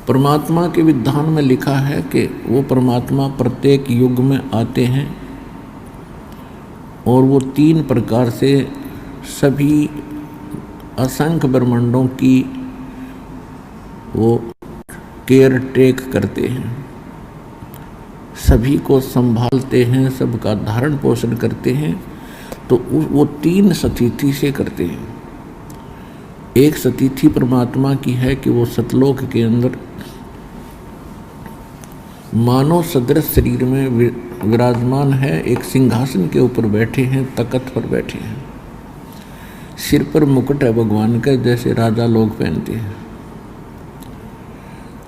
परमात्मा के विधान में लिखा है कि वो परमात्मा प्रत्येक युग में आते हैं और वो 3 प्रकार से सभी असंख्य ब्रह्मांडों की वो केयर टेक करते हैं, सभी को संभालते हैं, सबका धारण पोषण करते हैं। तो वो 3 स्थिति से करते हैं। एक स्थिति परमात्मा की है कि वो सतलोक के अंदर मानव सदृश शरीर में विराजमान है, एक सिंहासन के ऊपर बैठे हैं, तख्त पर बैठे हैं, सिर पर मुकुट है भगवान का जैसे राजा लोग पहनते हैं,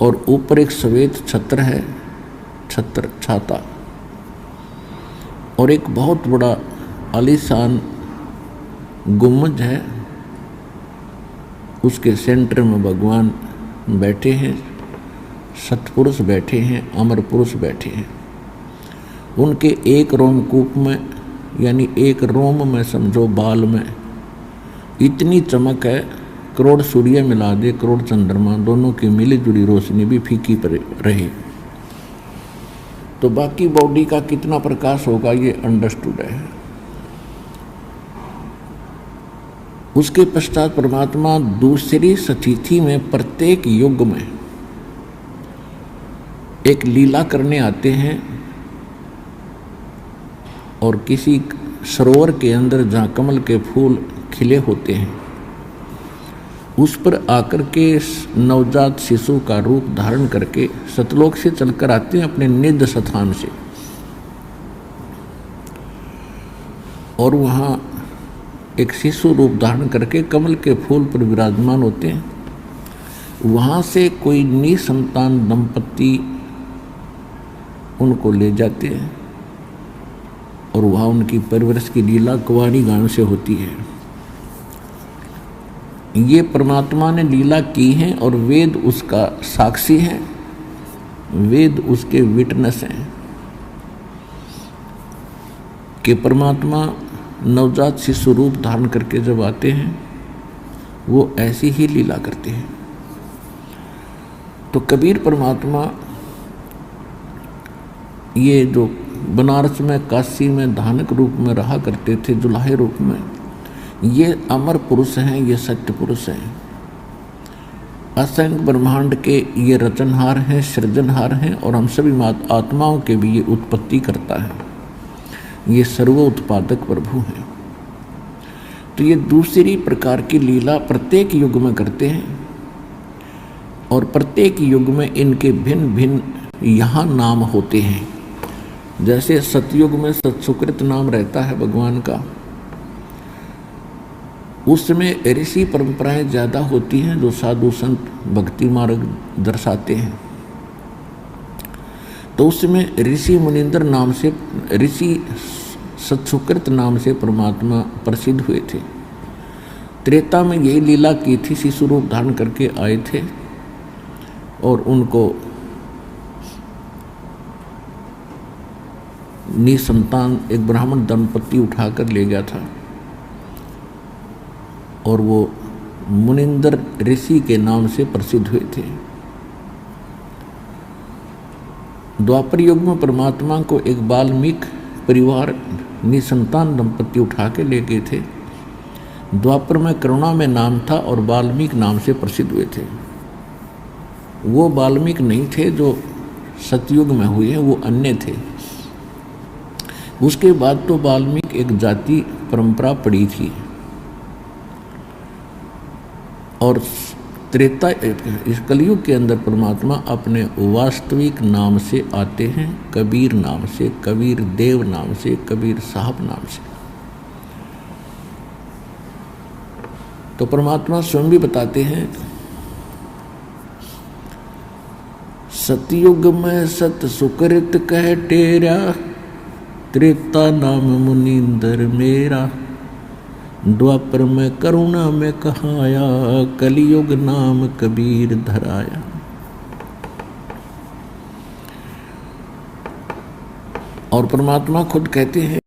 और ऊपर एक श्वेत छत्र है, छत्र छाता, और एक बहुत बड़ा आलीशान गुम्बद है, उसके सेंटर में भगवान बैठे हैं, सतपुरुष बैठे हैं, अमर पुरुष बैठे हैं। उनके एक रोमकूप में यानी एक रोम में समझो बाल में इतनी चमक है, करोड़ सूर्य मिला दे, करोड़ चंद्रमा, दोनों की मिली जुली रोशनी भी फीकी पर रहे तो बाकी बॉडी का कितना प्रकाश होगा ये अंडरस्टूड है। उसके पश्चात परमात्मा दूसरी स्थिति में प्रत्येक युग में एक लीला करने आते हैं और किसी सरोवर के अंदर जहाँ कमल के फूल खिले होते हैं उस पर आकर के नवजात शिशु का रूप धारण करके सतलोक से चलकर आते हैं अपने निज स्थान से, और वहाँ एक शिशु रूप धारण करके कमल के फूल पर विराजमान होते हैं। वहाँ से कोई निसंतान दंपति उनको ले जाते हैं और वहाँ उनकी परवरिश की लीला कुंवारी गान से होती है। ये परमात्मा ने लीला की है और वेद उसका साक्षी है, वेद उसके विटनेस हैं कि परमात्मा नवजात शिशु रूप धारण करके जब आते हैं वो ऐसी ही लीला करते हैं। तो कबीर परमात्मा ये जो बनारस में काशी में धानक रूप में रहा करते थे, जुलाहे रूप में, ये अमर पुरुष हैं, ये सत्य पुरुष हैं, असंख्य ब्रह्मांड के ये रचनहार हैं, सृजनहार हैं, और हम सभी आत्माओं के भी ये उत्पत्ति करता है, ये सर्व उत्पादक प्रभु हैं। तो ये दूसरी प्रकार की लीला प्रत्येक युग में करते हैं और प्रत्येक युग में इनके भिन्न भिन्न यहाँ नाम होते हैं। जैसे सतयुग में सत्सुकृत नाम रहता है भगवान का, उसमें ऋषि परंपराएं ज़्यादा होती हैं जो साधु संत भक्ति मार्ग दर्शाते हैं, तो उसमें ऋषि मुनिंदर नाम से, ऋषि सत्सुकृत नाम से परमात्मा प्रसिद्ध हुए थे। त्रेता में यही लीला की थी, शिशु रूप धारण करके आए थे और उनको निसंतान एक ब्राह्मण दंपति उठाकर ले गया था और वो मुनिंदर ऋषि के नाम से प्रसिद्ध हुए थे। द्वापर युग में परमात्मा को एक वाल्मीकि परिवार निसंतान दंपति उठा के ले गए थे। द्वापर में करुणा में नाम था और वाल्मीकि नाम से प्रसिद्ध हुए थे। वो वाल्मीकि नहीं थे जो सतयुग में हुए हैं, वो अन्य थे। उसके बाद तो वाल्मीकि एक जाति परंपरा पड़ी थी और त्रेता इस कलयुग के अंदर परमात्मा अपने वास्तविक नाम से आते हैं, कबीर नाम से, कबीर देव नाम से, कबीर साहब नाम से। तो परमात्मा स्वयं भी बताते हैं, सतयुग में सत सुकृत कह टेरा, त्रेता नाम मुनिंदर मेरा, द्वापर में करुणा में कहाया, कलियुग नाम कबीर धराया। और परमात्मा खुद कहते हैं